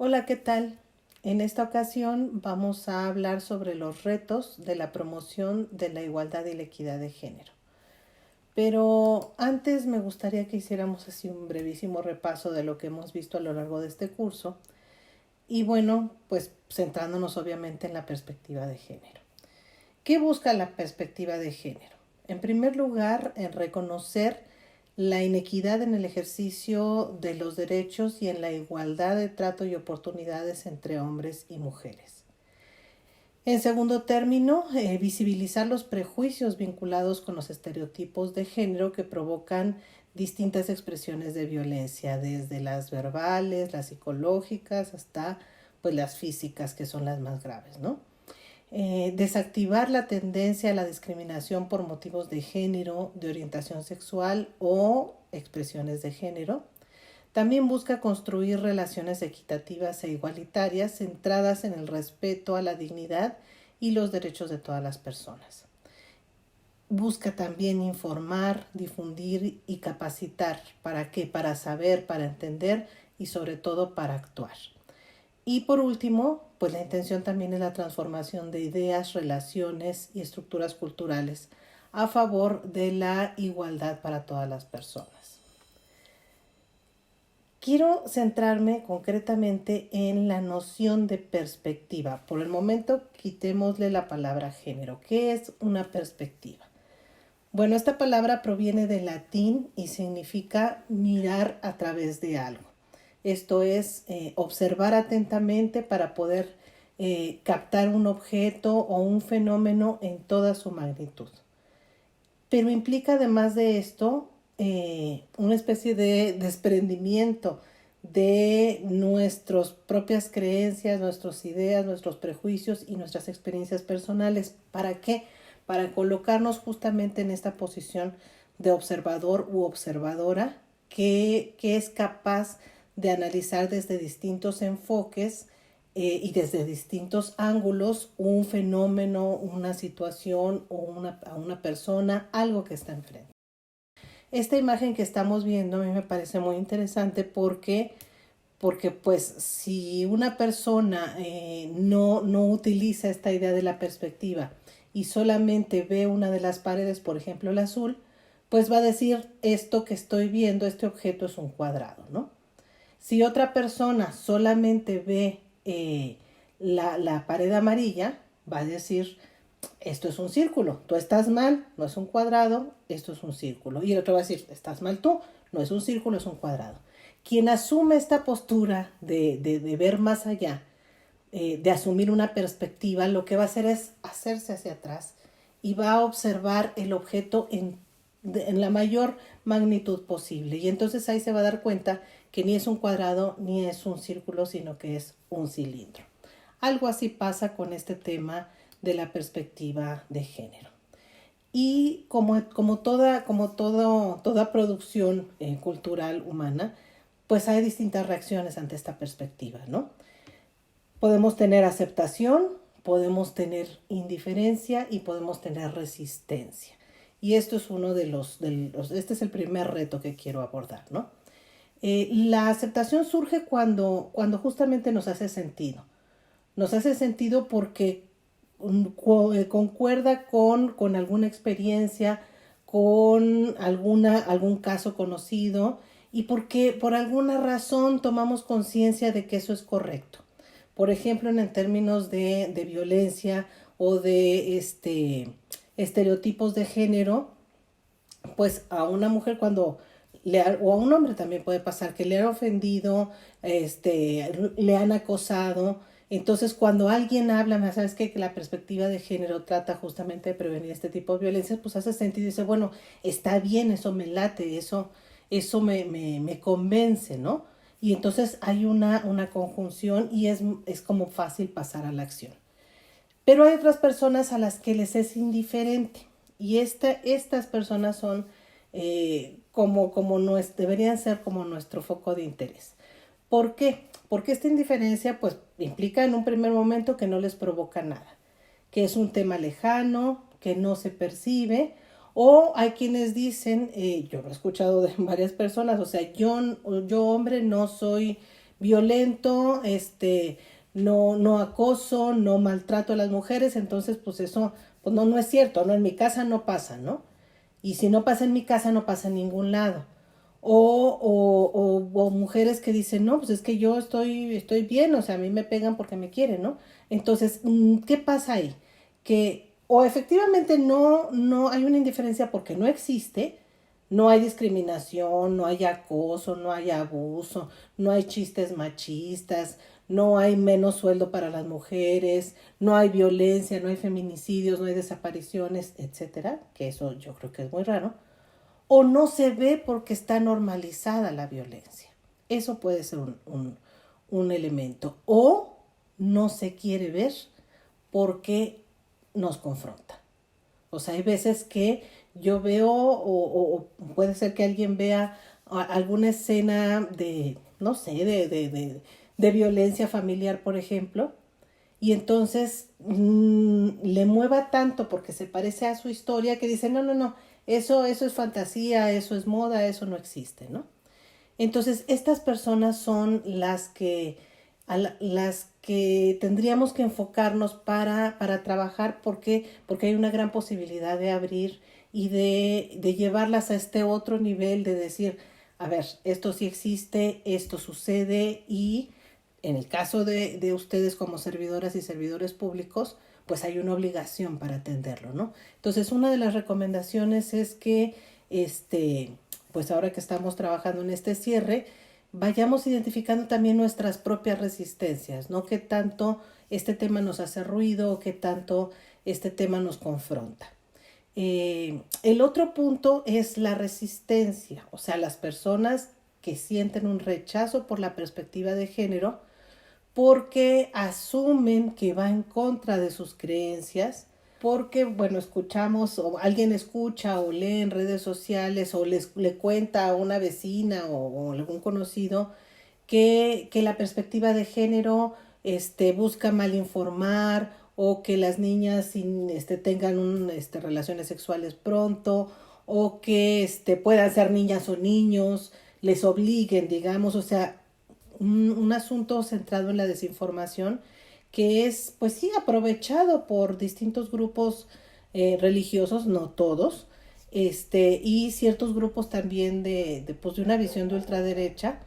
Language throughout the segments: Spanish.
Hola, ¿qué tal? En esta ocasión vamos a hablar sobre los retos de la promoción de la igualdad y la equidad de género. Pero antes me gustaría que hiciéramos así un brevísimo repaso de lo que hemos visto a lo largo de este curso y bueno, pues centrándonos obviamente en la perspectiva de género. ¿Qué busca la perspectiva de género? En primer lugar, en reconocer la inequidad en el ejercicio de los derechos y en la igualdad de trato y oportunidades entre hombres y mujeres. En segundo término, visibilizar los prejuicios vinculados con los estereotipos de género que provocan distintas expresiones de violencia, desde las verbales, las psicológicas, hasta pues las físicas, que son las más graves, ¿no? Desactivar la tendencia a la discriminación por motivos de género, de orientación sexual o expresiones de género. También busca construir relaciones equitativas e igualitarias centradas en el respeto a la dignidad y los derechos de todas las personas. Busca también informar, difundir y capacitar. ¿Para qué? Para saber, para entender y sobre todo para actuar. Y por último, pues la intención también es la transformación de ideas, relaciones y estructuras culturales a favor de la igualdad para todas las personas. Quiero centrarme concretamente en la noción de perspectiva. Por el momento, quitémosle la palabra género. ¿Qué es una perspectiva? Bueno, esta palabra proviene del latín y significa mirar a través de algo. Esto es observar atentamente para poder captar un objeto o un fenómeno en toda su magnitud. Pero implica además de esto una especie de desprendimiento de nuestras propias creencias, nuestras ideas, nuestros prejuicios y nuestras experiencias personales. ¿Para qué? Para colocarnos justamente en esta posición de observador u observadora que es capaz de analizar desde distintos enfoques y desde distintos ángulos un fenómeno, una situación o a una persona, algo que está enfrente. Esta imagen que estamos viendo a mí me parece muy interesante porque pues si una persona no utiliza esta idea de la perspectiva y solamente ve una de las paredes, por ejemplo el azul, pues va a decir esto que estoy viendo, este objeto es un cuadrado, ¿no? Si otra persona solamente ve la pared amarilla, va a decir, esto es un círculo, tú estás mal, no es un cuadrado, esto es un círculo. Y el otro va a decir, estás mal tú, no es un círculo, es un cuadrado. Quien asume esta postura de ver más allá, de asumir una perspectiva, lo que va a hacer es hacerse hacia atrás y va a observar el objeto en la mayor magnitud posible. Y entonces ahí se va a dar cuenta que ni es un cuadrado ni es un círculo, sino que es un cilindro. Algo así pasa con este tema de la perspectiva de género. Y como toda producción cultural humana, pues hay distintas reacciones ante esta perspectiva, ¿no? Podemos tener aceptación, podemos tener indiferencia y podemos tener resistencia. Y esto es este es el primer reto que quiero abordar, ¿no? La aceptación surge cuando justamente nos hace sentido. Nos hace sentido porque concuerda con alguna experiencia, con algún caso conocido y porque por alguna razón tomamos conciencia de que eso es correcto. Por ejemplo, en términos de violencia o de estereotipos de género, pues a una mujer o a un hombre también puede pasar que le han ofendido, le han acosado. Entonces, cuando alguien habla, ¿sabes qué? Que la perspectiva de género trata justamente de prevenir este tipo de violencia, pues hace sentido y dice, bueno, está bien, eso me late, eso me convence, ¿no? Y entonces hay una conjunción y es como fácil pasar a la acción. Pero hay otras personas a las que les es indiferente y estas personas son deberían ser como nuestro foco de interés. ¿Por qué? Porque esta indiferencia pues implica en un primer momento que no les provoca nada, que es un tema lejano, que no se percibe, o hay quienes dicen, yo lo he escuchado de varias personas, o sea, yo hombre no soy violento, no acoso, no maltrato a las mujeres, entonces pues eso, pues no es cierto, ¿no? En mi casa no pasa, ¿no? Y si no pasa en mi casa, no pasa en ningún lado. O mujeres que dicen, no, pues es que yo estoy bien, o sea, a mí me pegan porque me quieren, ¿no? Entonces, ¿qué pasa ahí? Que o efectivamente no hay una indiferencia porque no existe, no hay discriminación, no hay acoso, no hay abuso, no hay chistes machistas, no hay menos sueldo para las mujeres, no hay violencia, no hay feminicidios, no hay desapariciones, etcétera, que eso yo creo que es muy raro, o no se ve porque está normalizada la violencia. Eso puede ser un elemento. O no se quiere ver porque nos confronta. O sea, hay veces que yo veo o puede ser que alguien vea alguna escena de, no sé, de violencia familiar, por ejemplo, y entonces le mueva tanto porque se parece a su historia que dice, no, eso es fantasía, eso es moda, eso no existe, ¿no? Entonces, estas personas son las que tendríamos que enfocarnos para trabajar porque hay una gran posibilidad de abrir y de llevarlas a este otro nivel de decir, a ver, esto sí existe, esto sucede y en el caso de ustedes como servidoras y servidores públicos, pues hay una obligación para atenderlo, ¿no? Entonces, una de las recomendaciones es que, pues ahora que estamos trabajando en este cierre, vayamos identificando también nuestras propias resistencias, ¿no? Qué tanto este tema nos hace ruido o qué tanto este tema nos confronta. El otro punto es la resistencia, o sea, las personas que sienten un rechazo por la perspectiva de género porque asumen que va en contra de sus creencias, porque, bueno, escuchamos o alguien escucha o lee en redes sociales o le cuenta a una vecina o algún conocido que la perspectiva de género busca mal informar o que las niñas tengan relaciones sexuales pronto o que puedan ser niñas o niños, les obliguen, digamos, o sea, un asunto centrado en la desinformación que es, pues sí, aprovechado por distintos grupos religiosos, no todos, y ciertos grupos también de una visión de ultraderecha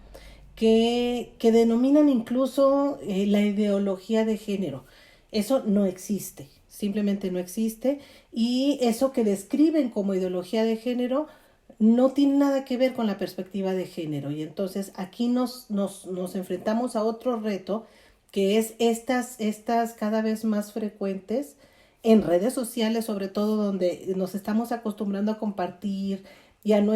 que denominan incluso la ideología de género. Eso no existe, simplemente no existe, y eso que describen como ideología de género no tiene nada que ver con la perspectiva de género. Y entonces aquí nos enfrentamos a otro reto, que es estas cada vez más frecuentes en redes sociales, sobre todo donde nos estamos acostumbrando a compartir, ya no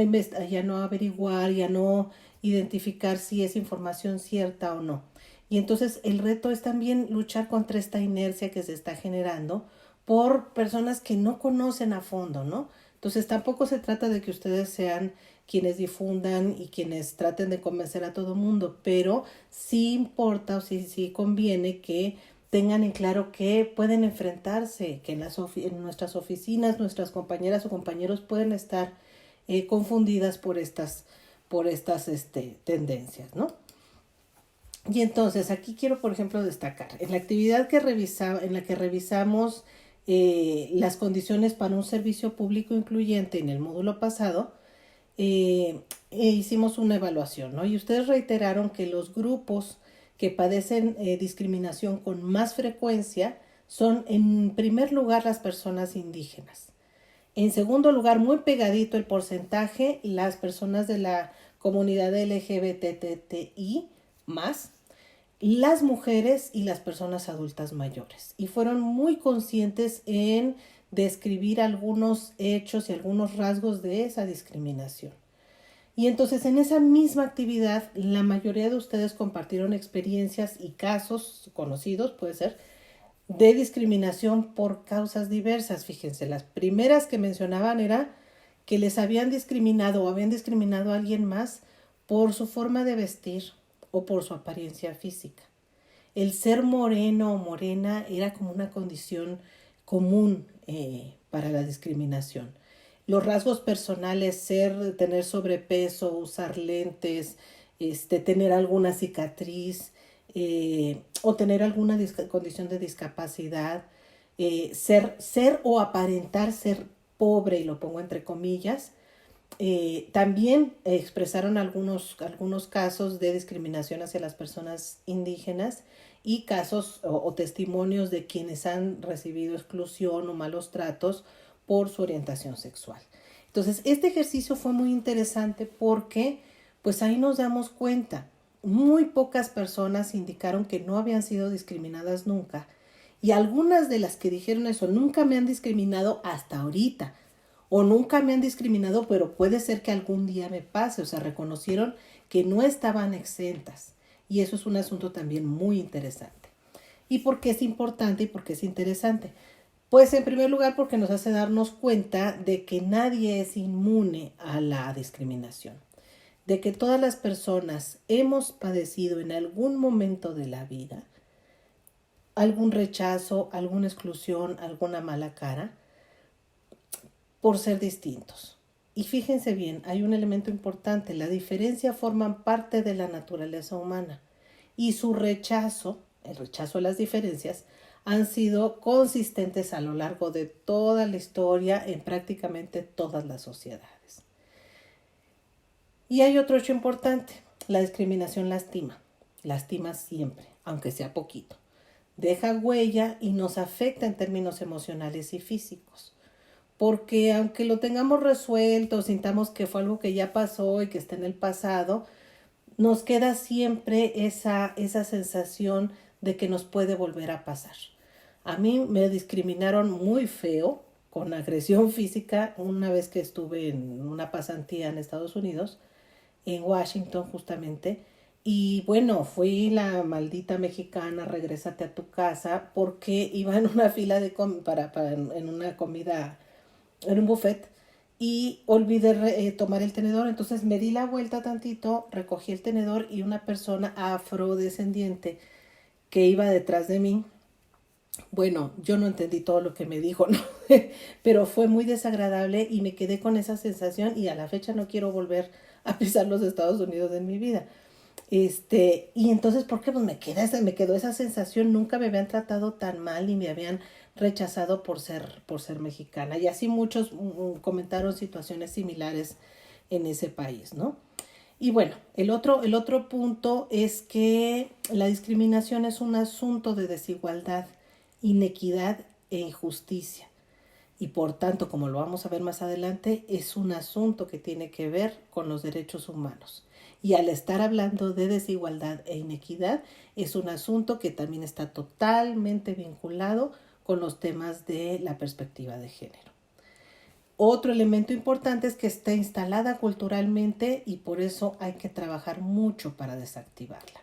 averiguar, ya no identificar si es información cierta o no. Y entonces el reto es también luchar contra esta inercia que se está generando por personas que no conocen a fondo, ¿no? Entonces tampoco se trata de que ustedes sean quienes difundan y quienes traten de convencer a todo mundo, pero sí importa o sí conviene que tengan en claro que pueden enfrentarse, que en nuestras oficinas, nuestras compañeras o compañeros pueden estar confundidas por estas tendencias, ¿no? Y entonces aquí quiero, por ejemplo, destacar, en la actividad en la que revisamos las condiciones para un servicio público incluyente en el módulo pasado, hicimos una evaluación, ¿no? Y ustedes reiteraron que los grupos que padecen discriminación con más frecuencia son, en primer lugar, las personas indígenas. En segundo lugar, muy pegadito el porcentaje, las personas de la comunidad LGBTI más, las mujeres y las personas adultas mayores. Y fueron muy conscientes en describir algunos hechos y algunos rasgos de esa discriminación. Y entonces en esa misma actividad la mayoría de ustedes compartieron experiencias y casos conocidos, puede ser, de discriminación por causas diversas. Fíjense, las primeras que mencionaban era que les habían discriminado o habían discriminado a alguien más por su forma de vestir o por su apariencia física. El ser moreno o morena era como una condición común para la discriminación. Los rasgos personales, tener sobrepeso, usar lentes, tener alguna cicatriz o tener alguna condición de discapacidad, ser o aparentar ser pobre, y lo pongo entre comillas. También expresaron algunos casos de discriminación hacia las personas indígenas y casos o testimonios de quienes han recibido exclusión o malos tratos por su orientación sexual. Entonces, este ejercicio fue muy interesante porque pues ahí nos damos cuenta, muy pocas personas indicaron que no habían sido discriminadas nunca, y algunas de las que dijeron eso, nunca me han discriminado hasta ahorita, o nunca me han discriminado, pero puede ser que algún día me pase. O sea, reconocieron que no estaban exentas. Y eso es un asunto también muy interesante. ¿Y por qué es importante y por qué es interesante? Pues en primer lugar porque nos hace darnos cuenta de que nadie es inmune a la discriminación. De que todas las personas hemos padecido en algún momento de la vida algún rechazo, alguna exclusión, alguna mala cara, por ser distintos. Y fíjense bien, hay un elemento importante, la diferencia forma parte de la naturaleza humana y su rechazo, el rechazo a las diferencias, han sido consistentes a lo largo de toda la historia en prácticamente todas las sociedades. Y hay otro hecho importante, la discriminación lastima siempre, aunque sea poquito. Deja huella y nos afecta en términos emocionales y físicos. Porque aunque lo tengamos resuelto, sintamos que fue algo que ya pasó y que está en el pasado, nos queda siempre esa sensación de que nos puede volver a pasar. A mí me discriminaron muy feo, con agresión física, una vez que estuve en una pasantía en Estados Unidos, en Washington justamente, y bueno, fui la maldita mexicana, regrésate a tu casa, porque iba en una fila en una comida, en un buffet, y olvidé tomar el tenedor. Entonces me di la vuelta tantito, recogí el tenedor y una persona afrodescendiente que iba detrás de mí, bueno, yo no entendí todo lo que me dijo, ¿no? Pero fue muy desagradable y me quedé con esa sensación, y a la fecha no quiero volver a pisar los Estados Unidos en mi vida. Y entonces, ¿por qué? Pues me quedó esa sensación, nunca me habían tratado tan mal y me habían rechazado por ser mexicana. Y así muchos comentaron situaciones similares en ese país, ¿no? Y bueno, el otro punto es que la discriminación es un asunto de desigualdad, inequidad e injusticia. Y por tanto, como lo vamos a ver más adelante, es un asunto que tiene que ver con los derechos humanos. Y al estar hablando de desigualdad e inequidad, es un asunto que también está totalmente vinculado con los temas de la perspectiva de género. Otro elemento importante es que está instalada culturalmente y por eso hay que trabajar mucho para desactivarla.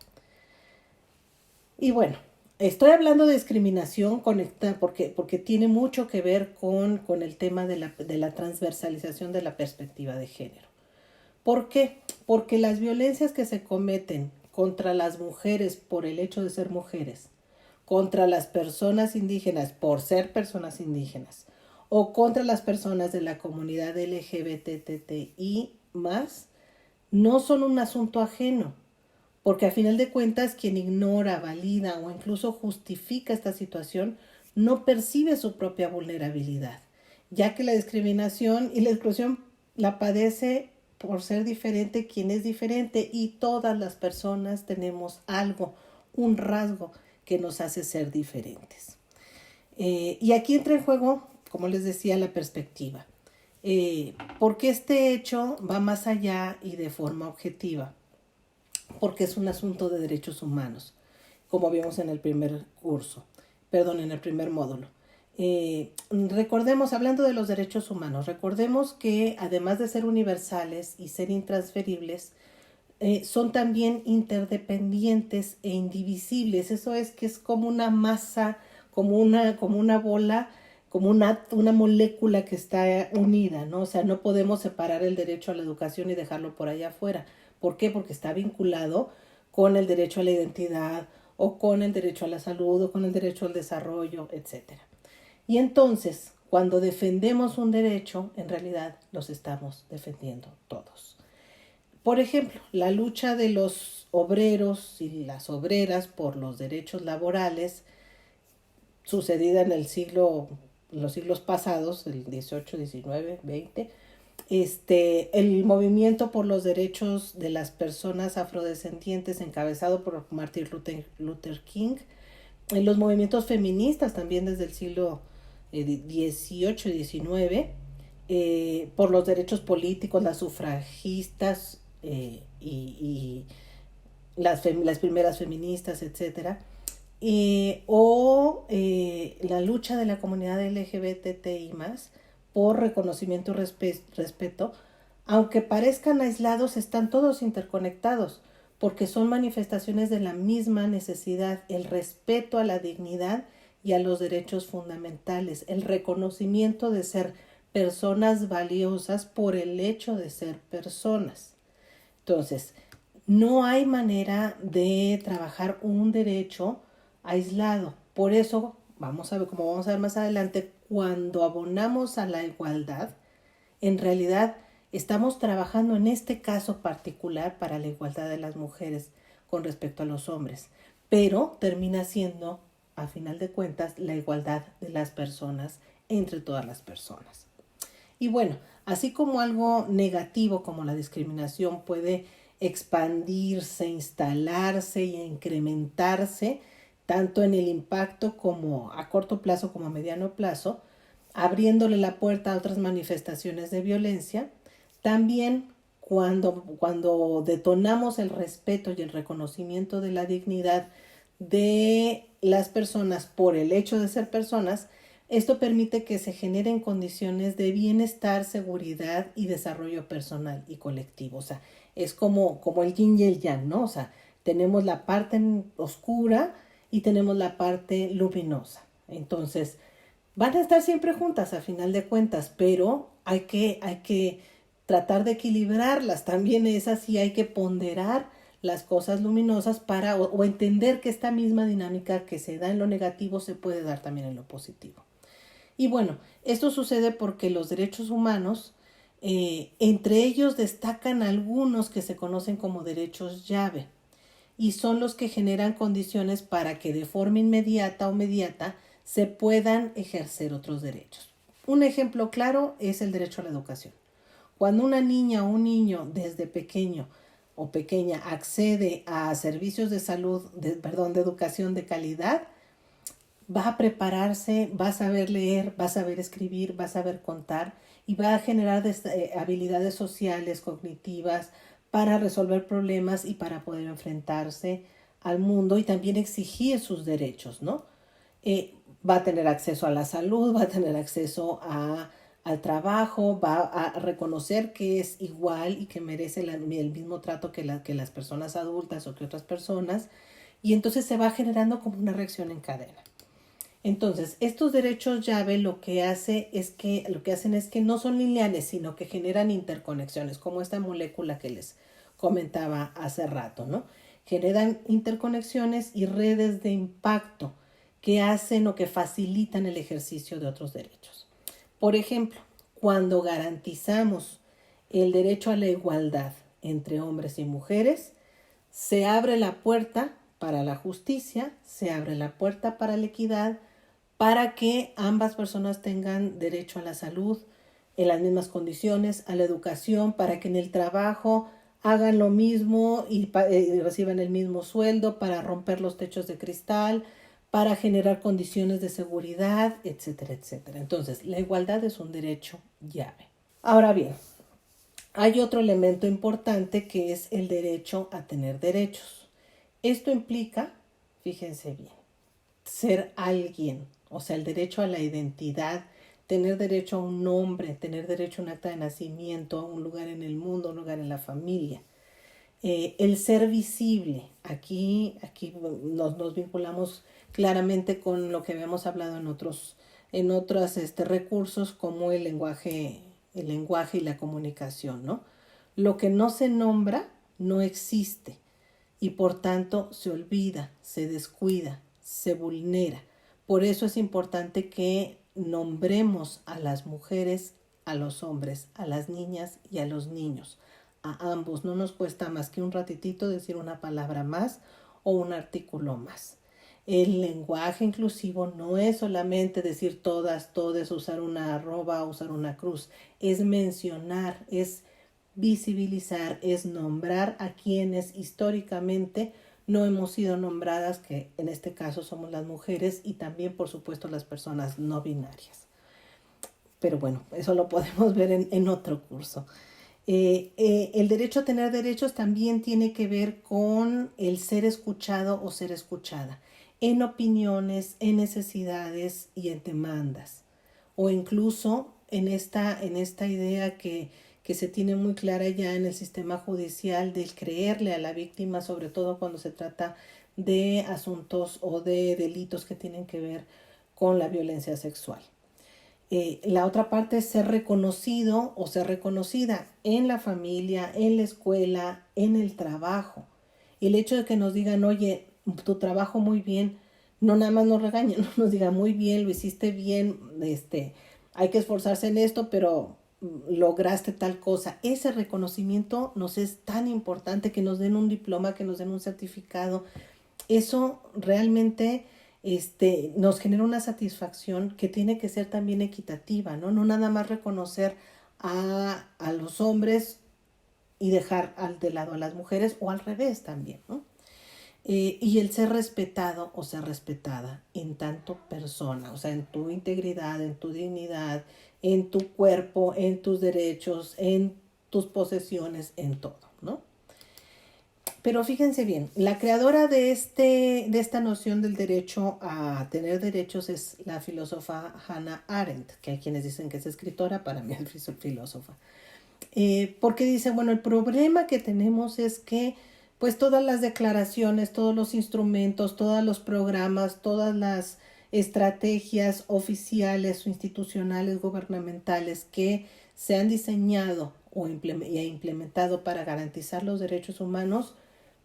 Y bueno, estoy hablando de discriminación porque tiene mucho que ver con el tema de la transversalización de la perspectiva de género. ¿Por qué? Porque las violencias que se cometen contra las mujeres por el hecho de ser mujeres, contra las personas indígenas por ser personas indígenas, o contra las personas de la comunidad LGBTTI más, no son un asunto ajeno, porque a final de cuentas quien ignora, valida o incluso justifica esta situación no percibe su propia vulnerabilidad, ya que la discriminación y la exclusión la padece por ser diferente quien es diferente, y todas las personas tenemos algo, un rasgo que nos hace ser diferentes. Y aquí entra en juego, como les decía, la perspectiva. Porque este hecho va más allá y de forma objetiva, porque es un asunto de derechos humanos, como vimos en el primer en el primer módulo. Recordemos, hablando de los derechos humanos, recordemos que además de ser universales y ser intransferibles, son también interdependientes e indivisibles. Eso es que es como una masa, como una bola, como una molécula que está unida, ¿no? O sea, no podemos separar el derecho a la educación y dejarlo por allá afuera. ¿Por qué? Porque está vinculado con el derecho a la identidad, o con el derecho a la salud, o con el derecho al desarrollo, etc. Y entonces, cuando defendemos un derecho, en realidad los estamos defendiendo todos. Por ejemplo, la lucha de los obreros y las obreras por los derechos laborales sucedida en los siglos pasados, el 18, 19, 20, el movimiento por los derechos de las personas afrodescendientes encabezado por Martin Luther King, los movimientos feministas también desde el siglo XVIII y XIX, por los derechos políticos, las sufragistas y las primeras feministas, etcétera, la lucha de la comunidad LGBTI más por reconocimiento y respeto, aunque parezcan aislados, están todos interconectados, porque son manifestaciones de la misma necesidad, el respeto a la dignidad y a los derechos fundamentales, el reconocimiento de ser personas valiosas por el hecho de ser personas. Entonces, no hay manera de trabajar un derecho aislado. Por eso, como vamos a ver más adelante, cuando abonamos a la igualdad, en realidad estamos trabajando en este caso particular para la igualdad de las mujeres con respecto a los hombres, pero termina siendo, a final de cuentas, la igualdad de las personas entre todas las personas. Y bueno, así como algo negativo como la discriminación puede expandirse, instalarse y incrementarse, tanto en el impacto como a corto plazo como a mediano plazo, abriéndole la puerta a otras manifestaciones de violencia. También cuando detonamos el respeto y el reconocimiento de la dignidad de las personas por el hecho de ser personas, esto permite que se generen condiciones de bienestar, seguridad y desarrollo personal y colectivo. O sea, es como el yin y el yang, ¿no? O sea, tenemos la parte oscura y tenemos la parte luminosa. Entonces, van a estar siempre juntas a final de cuentas, pero hay que tratar de equilibrarlas. También es así, hay que ponderar las cosas luminosas o entender que esta misma dinámica que se da en lo negativo se puede dar también en lo positivo. Y bueno, esto sucede porque los derechos humanos, entre ellos destacan algunos que se conocen como derechos llave, y son los que generan condiciones para que de forma inmediata o mediata se puedan ejercer otros derechos. Un ejemplo claro es el derecho a la educación. Cuando una niña o un niño desde pequeño o pequeña accede a servicios de salud, de educación de calidad, va a prepararse, va a saber leer, va a saber escribir, va a saber contar y va a generar habilidades sociales, cognitivas, para resolver problemas y para poder enfrentarse al mundo y también exigir sus derechos, ¿no? Va a tener acceso a la salud, va a tener acceso al trabajo, va a reconocer que es igual y que merece el mismo trato que las personas adultas o que otras personas, y entonces se va generando como una reacción en cadena. Entonces, estos derechos llave lo que hacen es que no son lineales, sino que generan interconexiones, como esta molécula que les comentaba hace rato, ¿no? Generan interconexiones y redes de impacto que hacen o que facilitan el ejercicio de otros derechos. Por ejemplo, cuando garantizamos el derecho a la igualdad entre hombres y mujeres, se abre la puerta para la justicia, se abre la puerta para la equidad, para que ambas personas tengan derecho a la salud en las mismas condiciones, a la educación, para que en el trabajo hagan lo mismo y reciban el mismo sueldo, para romper los techos de cristal, para generar condiciones de seguridad, etcétera, etcétera. Entonces, la igualdad es un derecho llave. Ahora bien, hay otro elemento importante que es el derecho a tener derechos. Esto implica, fíjense bien, ser alguien, o sea, el derecho a la identidad, tener derecho a un nombre, tener derecho a un acta de nacimiento, a un lugar en el mundo, un lugar en la familia. El ser visible, aquí nos vinculamos claramente con lo que habíamos hablado en otros recursos como el lenguaje y la comunicación, ¿no? Lo que no se nombra no existe y por tanto se olvida, se descuida, se vulnera. Por eso es importante que nombremos a las mujeres, a los hombres, a las niñas y a los niños. a ambos, no nos cuesta más que un ratitito decir una palabra más o un artículo más. El lenguaje inclusivo no es solamente decir todas, todes, usar una arroba, usar una cruz, es mencionar, es visibilizar, es nombrar a quienes históricamente no hemos sido nombradas, que en este caso somos las mujeres y también por supuesto las personas no binarias. Pero bueno, eso lo podemos ver en otro curso. El derecho a tener derechos también tiene que ver con el ser escuchado o ser escuchada en opiniones, en necesidades y en demandas. O incluso en esta idea que se tiene muy clara ya en el sistema judicial del creerle a la víctima, sobre todo cuando se trata de asuntos o de delitos que tienen que ver con la violencia sexual. La otra parte es ser reconocido o ser reconocida en la familia, en la escuela, en el trabajo. El hecho de que nos digan, oye, tu trabajo muy bien, no nada más nos regañen, no nos digan muy bien, lo hiciste bien, hay que esforzarse en esto, pero lograste tal cosa. Ese reconocimiento nos es tan importante, que nos den un diploma, que nos den un certificado. Eso realmente nos genera una satisfacción que tiene que ser también equitativa, ¿no? No nada más reconocer a los hombres y dejar de lado a las mujeres, o al revés también, ¿no? Y el ser respetado o ser respetada en tanto persona, o sea, en tu integridad, en tu dignidad, en tu cuerpo, en tus derechos, en tus posesiones, en todo, ¿no? Pero fíjense bien, la creadora de esta noción del derecho a tener derechos es la filósofa Hannah Arendt, que hay quienes dicen que es escritora, para mí es filósofa. Porque dice, bueno, el problema que tenemos es que pues todas las declaraciones, todos los instrumentos, todos los programas, todas las estrategias oficiales o institucionales gubernamentales que se han diseñado y implementado para garantizar los derechos humanos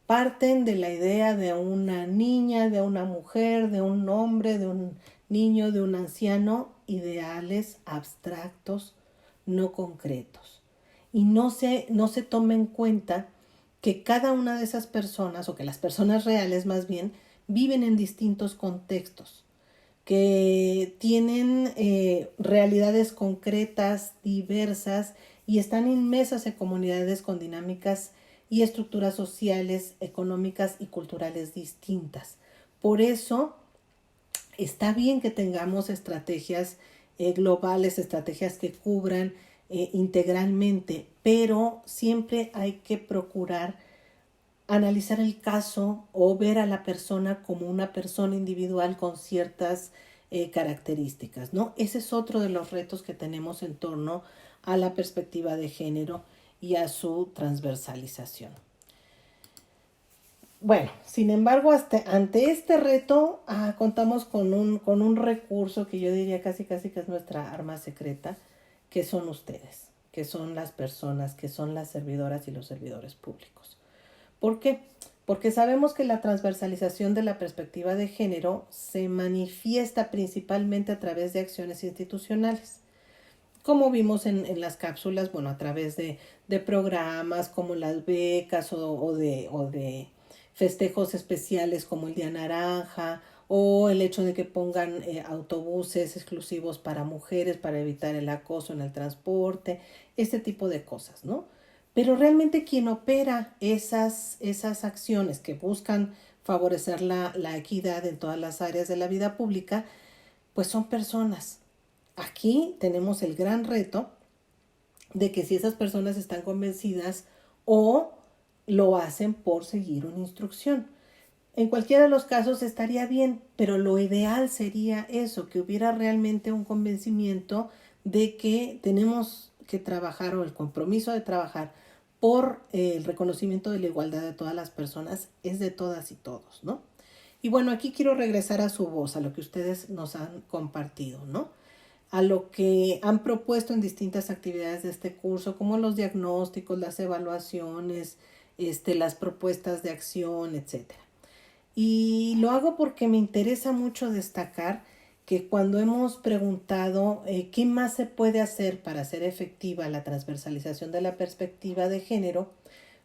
parten de la idea de una niña, de una mujer, de un hombre, de un niño, de un anciano, ideales abstractos, no concretos. Y no se toma en cuenta que cada una de esas personas, o que las personas reales más bien, viven en distintos contextos, que tienen realidades concretas, diversas, y están inmersas en comunidades con dinámicas y estructuras sociales, económicas y culturales distintas. Por eso está bien que tengamos estrategias globales, estrategias que cubran integralmente, pero siempre hay que procurar analizar el caso o ver a la persona como una persona individual con ciertas características, ¿no? Ese es otro de los retos que tenemos en torno a la perspectiva de género y a su transversalización. Bueno, sin embargo, ante este reto contamos con un recurso que yo diría casi que es nuestra arma secreta, que son ustedes, que son las personas, que son las servidoras y los servidores públicos. ¿Por qué? Porque sabemos que la transversalización de la perspectiva de género se manifiesta principalmente a través de acciones institucionales. Como vimos en las cápsulas, bueno, a través de programas como las becas o de festejos especiales como el Día Naranja, o el hecho de que pongan autobuses exclusivos para mujeres para evitar el acoso en el transporte, este tipo de cosas, ¿no? Pero realmente quien opera esas acciones que buscan favorecer la equidad en todas las áreas de la vida pública, pues son personas. Aquí tenemos el gran reto de que si esas personas están convencidas o lo hacen por seguir una instrucción. En cualquiera de los casos estaría bien, pero lo ideal sería eso, que hubiera realmente un convencimiento de que tenemos que trabajar, o el compromiso de trabajar por el reconocimiento de la igualdad de todas las personas, es de todas y todos, ¿no? Y bueno, aquí quiero regresar a su voz, a lo que ustedes nos han compartido, ¿no? A lo que han propuesto en distintas actividades de este curso, como los diagnósticos, las evaluaciones, las propuestas de acción, etcétera. Y lo hago porque me interesa mucho destacar que cuando hemos preguntado qué más se puede hacer para hacer efectiva la transversalización de la perspectiva de género,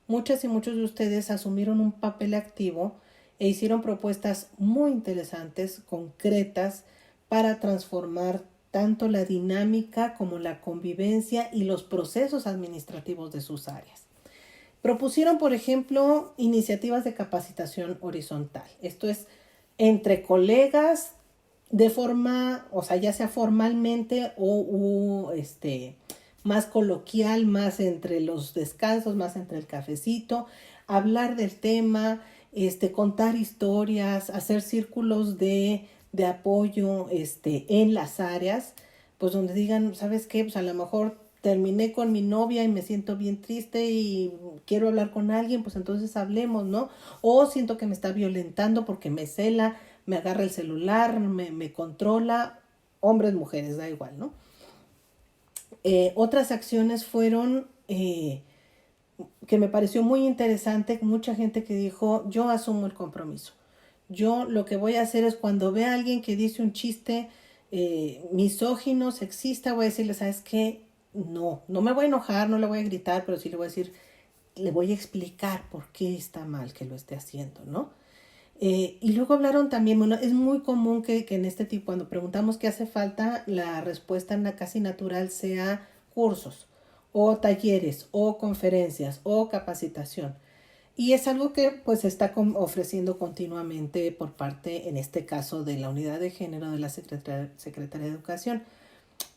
muchas y muchos de ustedes asumieron un papel activo e hicieron propuestas muy interesantes, concretas, para transformar tanto la dinámica como la convivencia y los procesos administrativos de sus áreas. Propusieron, por ejemplo, iniciativas de capacitación horizontal. Esto es entre colegas de forma, o sea, ya sea formalmente o más coloquial, más entre los descansos, más entre el cafecito, hablar del tema, contar historias, hacer círculos de apoyo en las áreas, pues donde digan, ¿sabes qué? Pues a lo mejor terminé con mi novia y me siento bien triste y quiero hablar con alguien, pues entonces hablemos, ¿no? O siento que me está violentando porque me cela, me agarra el celular, me controla, hombres, mujeres, da igual, ¿no? Otras acciones fueron que me pareció muy interesante, mucha gente que dijo, yo asumo el compromiso. Yo lo que voy a hacer es cuando vea a alguien que dice un chiste misógino, sexista, voy a decirle, ¿sabes qué? No me voy a enojar, no le voy a gritar, pero sí le voy a decir, le voy a explicar por qué está mal que lo esté haciendo, ¿no? Y luego hablaron también, bueno, es muy común que en este tipo, cuando preguntamos qué hace falta, la respuesta casi natural sea cursos, o talleres, o conferencias, o capacitación. Y es algo que pues se está ofreciendo continuamente por parte, en este caso, de la Unidad de Género de la Secretaría de Educación.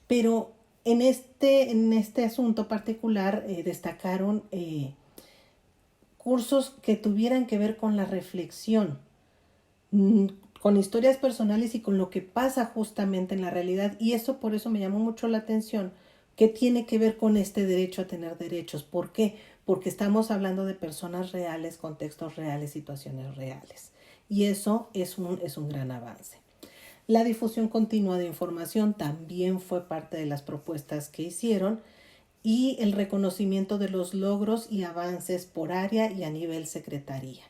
Pero en este asunto particular destacaron cursos que tuvieran que ver con la reflexión, con historias personales y con lo que pasa justamente en la realidad. Y eso por eso me llamó mucho la atención, que tiene que ver con este derecho a tener derechos. ¿Por qué? Porque estamos hablando de personas reales, contextos reales, situaciones reales. Y eso es un gran avance. La difusión continua de información también fue parte de las propuestas que hicieron, y el reconocimiento de los logros y avances por área y a nivel secretaría.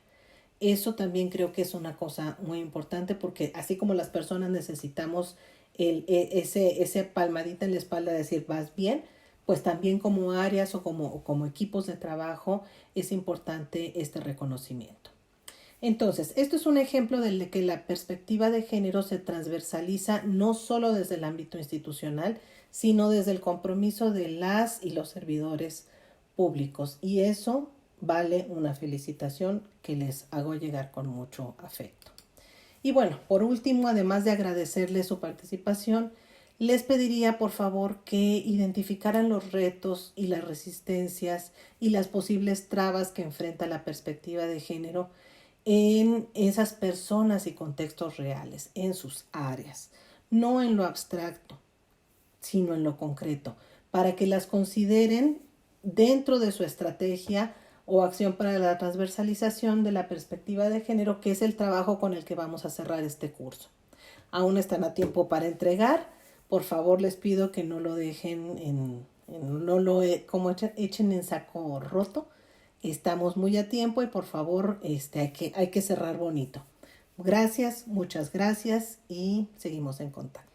Eso también creo que es una cosa muy importante, porque así como las personas necesitamos ese palmadita en la espalda de decir vas bien, pues también como áreas o como equipos de trabajo es importante este reconocimiento. Entonces, esto es un ejemplo de que la perspectiva de género se transversaliza no solo desde el ámbito institucional, sino desde el compromiso de las y los servidores públicos. Y eso vale una felicitación que les hago llegar con mucho afecto. Y bueno, por último, además de agradecerles su participación, les pediría por favor que identificaran los retos y las resistencias y las posibles trabas que enfrenta la perspectiva de género en esas personas y contextos reales, en sus áreas, no en lo abstracto, sino en lo concreto, para que las consideren dentro de su estrategia o acción para la transversalización de la perspectiva de género, que es el trabajo con el que vamos a cerrar este curso. Aún están a tiempo para entregar. Por favor, les pido que no lo dejen como echen en saco roto. Estamos muy a tiempo y por favor hay que cerrar bonito. Gracias, muchas gracias y seguimos en contacto.